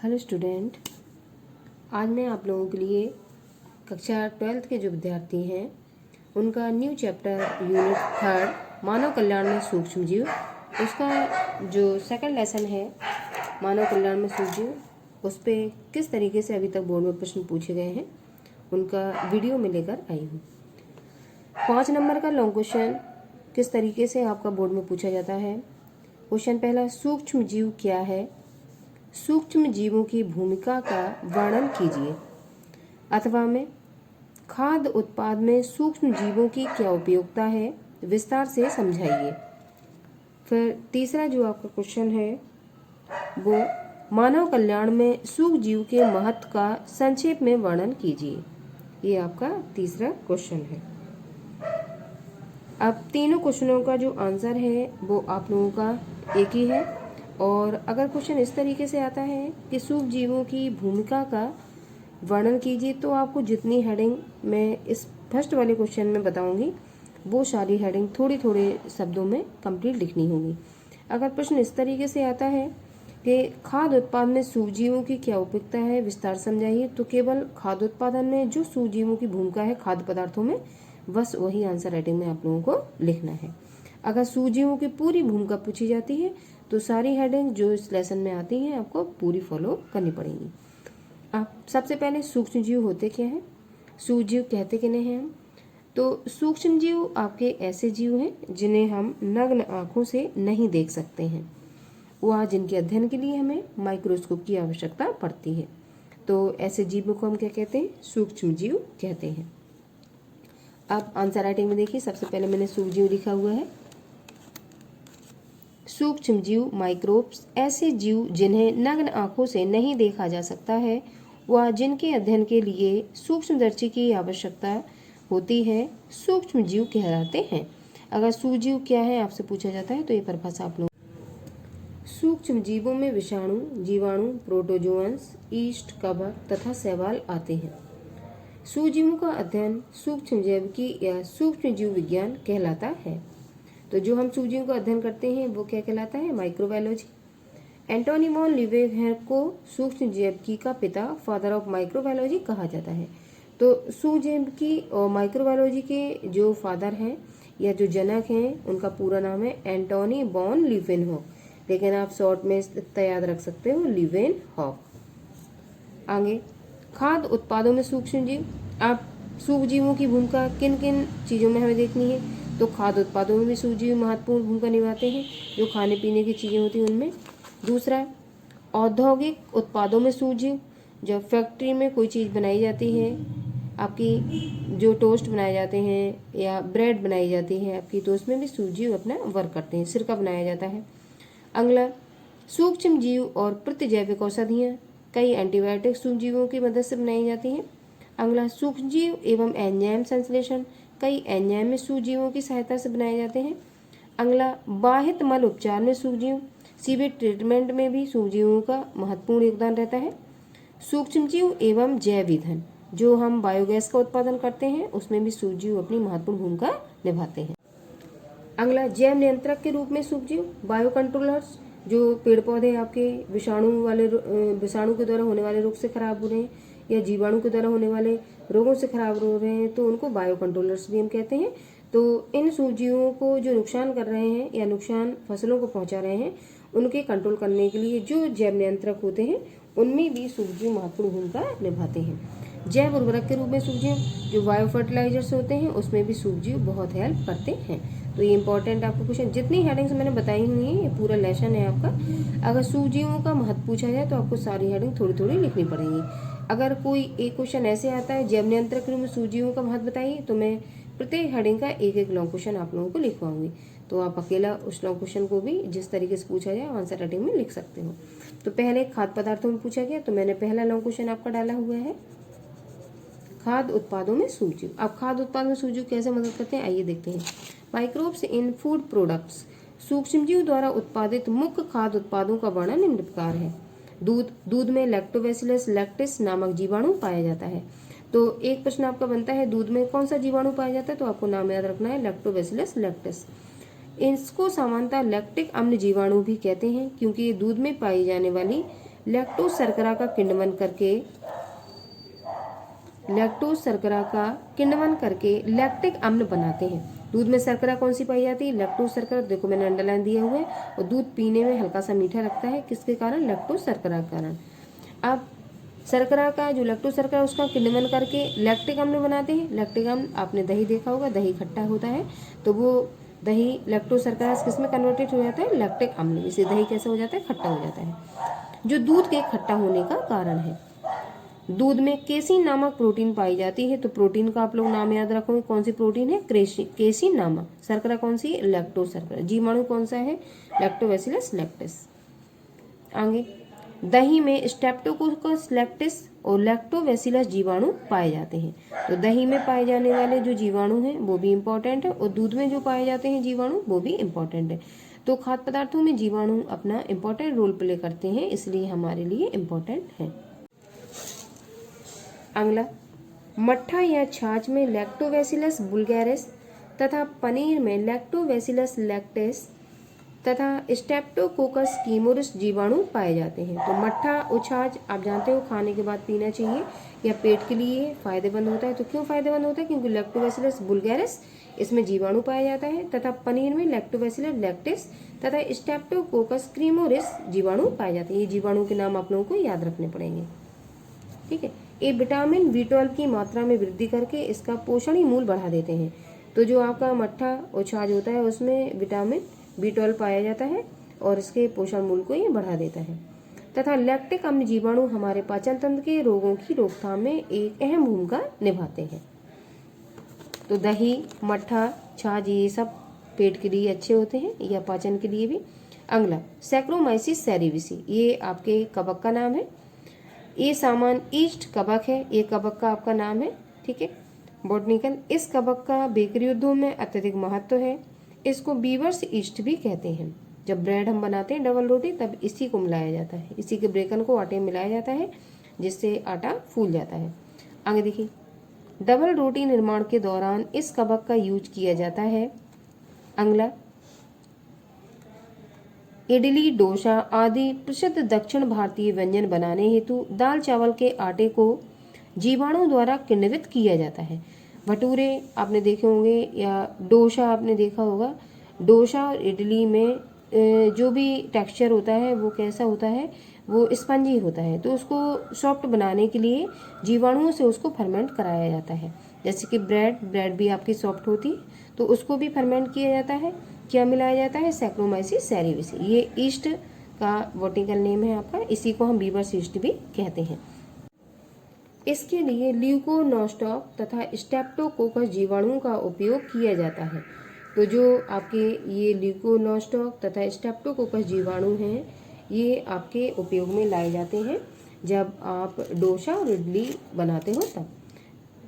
Hello student, आज मैं आप लोगों के लिए कक्षा 12th के जो विद्यार्थी हैं उनका न्यू चैप्टर यूनिट 3 मानव कल्याण में सूक्ष्म जीव, उसका जो सेकंड लेसन है मानव कल्याण में सूक्ष्म जीव, उस पर किस तरीके से अभी तक बोर्ड में प्रश्न पूछे गए हैं उनका वीडियो में लेकर आई हूँ। 5 नंबर का लॉन्ग क्वेश्चन किस तरीके से आपका बोर्ड में पूछा जाता है। क्वेश्चन पहला, सूक्ष्म जीव क्या है? सूक्ष्म जीवों की भूमिका का वर्णन कीजिए। अथवा में खाद्य उत्पाद में सूक्ष्म जीवों की क्या उपयोगिता है, विस्तार से समझाइए। फिर तीसरा जो आपका क्वेश्चन है वो मानव कल्याण में सूक्ष्म जीव के महत्व का संक्षेप में वर्णन कीजिए। ये आपका तीसरा क्वेश्चन है। अब तीनों क्वेश्चनों का जो आंसर है वो आप लोगों का एक ही है। और अगर क्वेश्चन इस तरीके से आता है कि सूक्ष्म जीवों की भूमिका का वर्णन कीजिए, तो आपको जितनी हेडिंग मैं इस फर्स्ट वाले क्वेश्चन में बताऊंगी वो सारी हेडिंग थोड़ी थोड़े शब्दों में कंप्लीट लिखनी होगी। अगर प्रश्न इस तरीके से आता है कि खाद्य उत्पादन में सूक्ष्म जीवों की क्या उपयोगिता है, विस्तार समझाइए, तो केवल खाद्य उत्पादन में जो सूक्ष्म जीवों की भूमिका है खाद्य पदार्थों में, बस वही आंसर राइटिंग में आप लोगों को लिखना है। अगर सूक्ष्म जीवों की पूरी भूमिका पूछी जाती है तो सारी हेडिंग जो इस लेसन में आती हैं आपको पूरी फॉलो करनी पड़ेगी। अब सबसे पहले सूक्ष्म जीव होते क्या हैं, सूक्ष्म जीव कहते किन्हें हैं हम? तो सूक्ष्म जीव आपके ऐसे जीव हैं जिन्हें हम नग्न आंखों से नहीं देख सकते हैं, वह जिनके अध्ययन के लिए हमें माइक्रोस्कोप की आवश्यकता पड़ती है। तो ऐसे जीवों को हम क्या कहते हैं? सूक्ष्म जीव कहते हैं। अब आंसर राइटिंग में देखिए, सबसे पहले मैंने सूक्ष्म जीव लिखा हुआ है। सूक्ष्म जीव माइक्रोब्स ऐसे जीव जिन्हें नग्न आंखों से नहीं देखा जा सकता है, वह जिनके अध्ययन के लिए सूक्ष्मदर्शी की आवश्यकता होती है, सूक्ष्म जीव कहलाते हैं। अगर सूक्ष्म जीव क्या है आपसे पूछा जाता है तो ये परिभाषा आप लोग। सूक्ष्म जीवों में विषाणु, जीवाणु, प्रोटोजोअन्स, ईस्ट, कवक तथा शैवाल आते हैं। सूक्ष्मजीवों का अध्ययन सूक्ष्म जैविकी या सूक्ष्म जीव विज्ञान कहलाता है। तो जो हम सूक्ष्मजीवों का अध्ययन करते हैं वो क्या कहलाता है? माइक्रोबायोलॉजी। एंटोनी वॉन लीवेवहेर को सूक्ष्म जैविकी का पिता, फादर ऑफ माइक्रोबायोलॉजी कहा जाता है। तो सूक्ष्म जैविकी और माइक्रोबायोलॉजी के जो फादर हैं या जो जनक हैं उनका पूरा नाम है एंटोनी वॉन लीवेनहॉक, लेकिन आप शॉर्ट में इतना याद रख सकते हो, लीवेनहॉक। आगे, खाद्य उत्पादों में सूक्ष्म जीव। आप सूक्ष्म जीवों की भूमिका किन किन चीजों में हमें देखनी है? तो खाद्य उत्पादों में भी सूक्ष्म जीव महत्वपूर्ण भूमिका निभाते हैं, जो खाने पीने की चीजें होती हैं उनमें। दूसरा, औद्योगिक उत्पादों में सूक्ष्म जीव, जब फैक्ट्री में कोई चीज बनाई जाती है, आपकी जो टोस्ट बनाए जाते हैं या ब्रेड बनाई जाती है आपकी, तो उसमें भी सूक्ष्म जीव अपना वर्क करते हैं, सिरका बनाया जाता है। अगला, सूक्ष्म जीव और प्रतिजैविक औषधियाँ, कई एंटीबायोटिक सूक्ष्म जीवों की मदद से बनाई जाती हैं। अगला, सूक्ष्म जीव एवं एंजाइम संश्लेषण, कई एंजाइम में सूक्ष्म जीवों की सहायता से बनाए जाते हैं। अगला, बाह्य मल उपचार में सूक्ष्म जीव, सीवेज ट्रीटमेंट में भी सूक्ष्म जीवों का महत्वपूर्ण योगदान रहता है। सूक्ष्म जीव एवं जैव ईंधन, जो हम बायोगैस का उत्पादन करते हैं उसमें भी सूक्ष्म जीव अपनी महत्वपूर्ण भूमिका निभाते हैं। अगला, जैव नियंत्रक के रूप में सूक्ष्म जीव, बायो कंट्रोलर्स, जो पेड़ पौधे आपके विषाणु के द्वारा होने वाले रोग से खराब हो रहे हैं या जीवाणु के द्वारा होने वाले रोगों से खराब हो रहे हैं तो उनको बायो कंट्रोलर्स भी हम कहते हैं। तो इन सूक्ष्मजीवों को जो नुकसान कर रहे हैं या नुकसान फसलों को पहुंचा रहे हैं, उनके कंट्रोल करने के लिए जो जैव नियंत्रक होते हैं उनमें भी सूक्ष्मजीव महत्वपूर्ण भूमिका निभाते हैं। जैव उर्वरक के रूप में सूक्ष्मजीव, जो बायो फर्टिलाइजर्स होते हैं उसमें भी सूक्ष्मजीव बहुत हेल्प करते हैं। तो ये इंपॉर्टेंट आपको क्वेश्चन, जितनी हेडिंग्स मैंने बताई हुई हैं ये पूरा लेसन है आपका। अगर सूक्ष्मजीवों का महत्व पूछा जाए तो आपको सारी हेडिंग थोड़ी थोड़ी लिखनी पड़ेगी। अगर कोई एक क्वेश्चन ऐसे आता है जैव नियंत्रक के रूप में सूक्ष्मजीवों का महत्व बताइए, तो मैं प्रत्येक हेडिंग का एक एक लॉन्ग क्वेश्चन आप लोगों को लिखवाऊंगी। तो आप अकेला उस लॉन्ग क्वेश्चन को भी जिस तरीके से पूछा जाए आंसर राइटिंग में लिख सकते हो। तो पहले खाद्य पदार्थों में पूछा गया तो मैंने पहला लॉन्ग क्वेश्चन आपका डाला हुआ है, खाद्य उत्पादों में सूक्ष्म जीव। अब खाद्य उत्पादों में सूक्ष्म जीव कैसे मदद करते हैं आइए देखते हैं। माइक्रोब्स इन फूड प्रोडक्ट्स, सूक्ष्मजीव द्वारा उत्पादित मुख्य खाद्य उत्पादों का वर्णन निम्न प्रकार है। दूध में लैक्टोबैसिलस लैक्टिस नामक जीवाणु पाया जाता है। तो एक प्रश्न आपका बनता है, दूध में कौन सा जीवाणु पाया जाता है? तो आपको नाम याद रखना है, लैक्टोबैसिलस लैक्टिस। इसको सामान्यतः लैक्टिक अम्ल जीवाणु भी कहते हैं क्योंकि ये दूध में पाई जाने वाली लैक्टोज शर्करा का किण्वन करके लैक्टिक अम्ल बनाते हैं। दूध में शर्करा कौन सी पाई जाती है? लैक्टोज शर्करा। देखो मैंने अंडरलाइन दिया हुआ है। और दूध पीने में हल्का सा मीठा लगता है, किसके कारण? लैक्टोज शर्करा के कारण। अब शर्करा का जो लैक्टोज शर्करा उसका किण्वन करके लैक्टिक अम्ल बनाते हैं। लैक्टिक अम्ल आपने दही देखा होगा, दही खट्टा होता है, तो वो दही लैक्टोज शर्करा किस में कन्वर्टेड हो जाता है? लैक्टिक अम्ल। इसे दही कैसे हो जाता है? खट्टा हो जाता है, जो दूध के खट्टा होने का कारण है। दूध में केसिन नामक प्रोटीन पाई जाती है। तो प्रोटीन का आप लोग नाम याद रखोगे, कौन सी प्रोटीन है? केसिन नामक। शर्करा कौन सी है? लैक्टोज शर्करा। जीवाणु कौन सा है? Lactobacillus lactis. आगे, दही में स्ट्रेप्टोकोकस लैक्टिस और लैक्टोबैसिलस जीवाणु पाए जाते हैं। तो दही में पाए जाने वाले जो जीवाणु हैं वो भी इम्पोर्टेंट है, और दूध में जो पाए जाते हैं जीवाणु वो भी इम्पोर्टेंट है। तो खाद्य पदार्थों में जीवाणु अपना इम्पोर्टेंट रोल प्ले करते हैं, इसलिए हमारे लिए इम्पोर्टेंट है। अगला, मट्ठा या छाछ में लैक्टोबैसिलस बुल्गारिस तथा पनीर में लैक्टोबैसिलस लैक्टिस तथा स्ट्रेप्टोकोकस कीमोरिस जीवाणु पाए जाते हैं। तो मट्ठा और छाछ आप जानते हो खाने के बाद पीना चाहिए, या पेट के लिए फायदेमंद होता है। तो क्यों फायदेमंद होता है? क्योंकि लैक्टोबैसिलस बुल्गारिस इसमें जीवाणु पाया जाता है, तथा पनीर में लैक्टोबैसिलस लैक्टिस तथा स्ट्रेप्टोकोकस कीमोरिस जीवाणु पाए जाते हैं। ये जीवाणु के नाम आप लोगों को याद रखने पड़ेंगे, ठीक है। ये विटामिन B12 की मात्रा में वृद्धि करके इसका पोषणी मूल बढ़ा देते हैं। तो जो आपका मट्ठा और छाछ होता है उसमें विटामिन B12 पाया जाता है और इसके पोषण मूल को ये बढ़ा देता है। तथा लैक्टिक अम्ल जीवाणु हमारे पाचन तंत्र के रोगों की रोकथाम में एक अहम भूमिका निभाते हैं। तो दही, मट्ठा, छाछ ये सब पेट के लिए अच्छे होते हैं, या पाचन के लिए भी। अगला, सैक्रोमाइसिस सेरेविसी, ये आपके कवक का नाम है। ये सामान ईस्ट कवक है, ये कवक का आपका नाम है, ठीक है, बॉटनिकल। इस कवक का बेकरी उद्योग में अत्यधिक महत्व है। इसको बीवर्स ईस्ट भी कहते हैं। जब ब्रेड हम बनाते हैं डबल रोटी, तब इसी को मिलाया जाता है, इसी के ब्रेकन को आटे में मिलाया जाता है, जिससे आटा फूल जाता है। आगे देखिए, डबल रोटी निर्माण के दौरान इस कवक का यूज किया जाता है। अगला, इडली, डोसा आदि प्रसिद्ध दक्षिण भारतीय व्यंजन बनाने हेतु दाल चावल के आटे को जीवाणु द्वारा किण्वित किया जाता है। भटूरे आपने देखे होंगे, या डोसा आपने देखा होगा। डोसा और इडली में जो भी टेक्सचर होता है वो कैसा होता है? वो स्पंजी होता है। तो उसको सॉफ्ट बनाने के लिए जीवाणुओं से उसको फर्मेंट कराया जाता है। जैसे कि ब्रेड भी आपकी सॉफ्ट होती है, तो उसको भी फर्मेंट किया जाता है। क्या मिलाया जाता है? Saccharomyces cerevisiae. ये ईस्ट का बॉटनिकल नेम है आपका, इसी को हम बीवर्स ईस्ट भी कहते हैं। इसके लिए ल्यूकोनोस्टॉक तथा स्ट्रेप्टोकोकस जीवाणुओं का उपयोग किया जाता है। तो जो आपके ये ल्यूकोनोस्टॉक तथा स्ट्रेप्टोकोकस जीवाणु हैं, ये आपके उपयोग में लाए जाते हैं जब आप डोसा और इडली बनाते हो तब।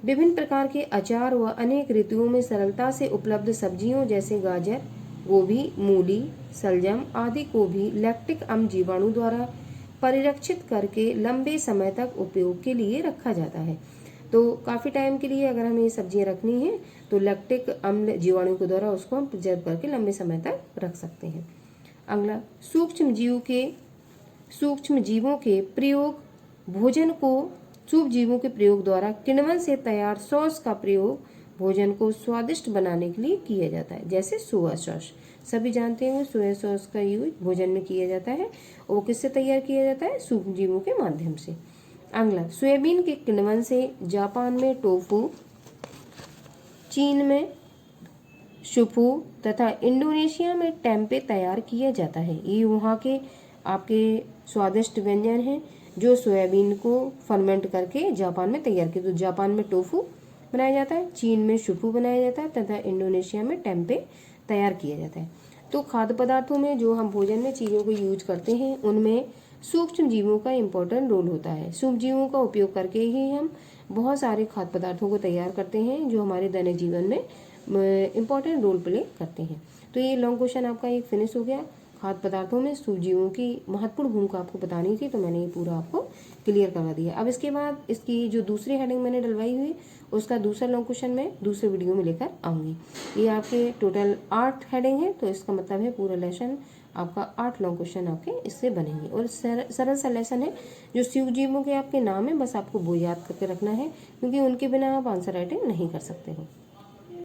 विभिन्न प्रकार के अचार व अनेक ऋतुओं में सरलता से उपलब्ध सब्जियों जैसे गाजर, गोभी, मूली, सलजम आदि को भी लैक्टिक अम्ल जीवाणु द्वारा परिरक्षित करके लंबे समय तक उपयोग के लिए रखा जाता है। तो काफ़ी टाइम के लिए अगर हमें ये सब्जियां रखनी है तो लैक्टिक अम्ल जीवाणु के द्वारा उसको हम प्रिजर्व करके लंबे समय तक रख सकते हैं। अगला, सूक्ष्म जीवों के प्रयोग भोजन को सूक्ष्म जीवों के प्रयोग द्वारा किण्वन से तैयार सॉस का प्रयोग भोजन को स्वादिष्ट बनाने के लिए किया जाता है। जैसे सोया सॉस, सभी जानते हैं सोया सॉस का यूज भोजन में किया जाता है, और वो किससे तैयार किया जाता है? सूक्ष्म जीवों के माध्यम से। अगला, सोयाबीन के किण्वन से जापान में टोफू, चीन में शुफू तथा इंडोनेशिया में टेम्पे तैयार किया जाता है। ये वहाँ के आपके स्वादिष्ट व्यंजन हैं जो सोयाबीन को फर्मेंट करके जापान में तैयार किए। तो जापान में टोफू बनाया जाता है, चीन में शुफू बनाया जाता है तथा इंडोनेशिया में टेम्पे तैयार किया जाता है। तो खाद्य पदार्थों में जो हम भोजन में चीज़ों को यूज करते हैं उनमें सूक्ष्म जीवों का इम्पोर्टेंट रोल होता है। सूक्ष्म जीवों का उपयोग करके ही हम बहुत सारे खाद्य पदार्थों को तैयार करते हैं जो हमारे दैनिक जीवन में इम्पोर्टेंट रोल प्ले करते हैं। तो ये लॉन्ग क्वेश्चन आपका एक फिनिश हो गया। खाद्य पदार्थों में सूक्ष्म जीवों की महत्वपूर्ण भूमिका आपको बतानी थी, तो मैंने ये पूरा आपको क्लियर करवा दिया। अब इसके बाद इसकी जो दूसरी हेडिंग मैंने डलवाई हुई उसका दूसरा लॉन्ग क्वेश्चन मैं दूसरे वीडियो में लेकर आऊँगी। ये आपके टोटल 8 हेडिंग है, तो इसका मतलब है पूरा लेसन आपका 8 लॉन्ग क्वेश्चन आपके इससे बनेंगे। और सरल सा लेसन है, जो शिव जीवों के आपके नाम है बस आपको वो याद करके रखना है, क्योंकि उनके बिना आप आंसर राइटिंग नहीं कर सकते हो।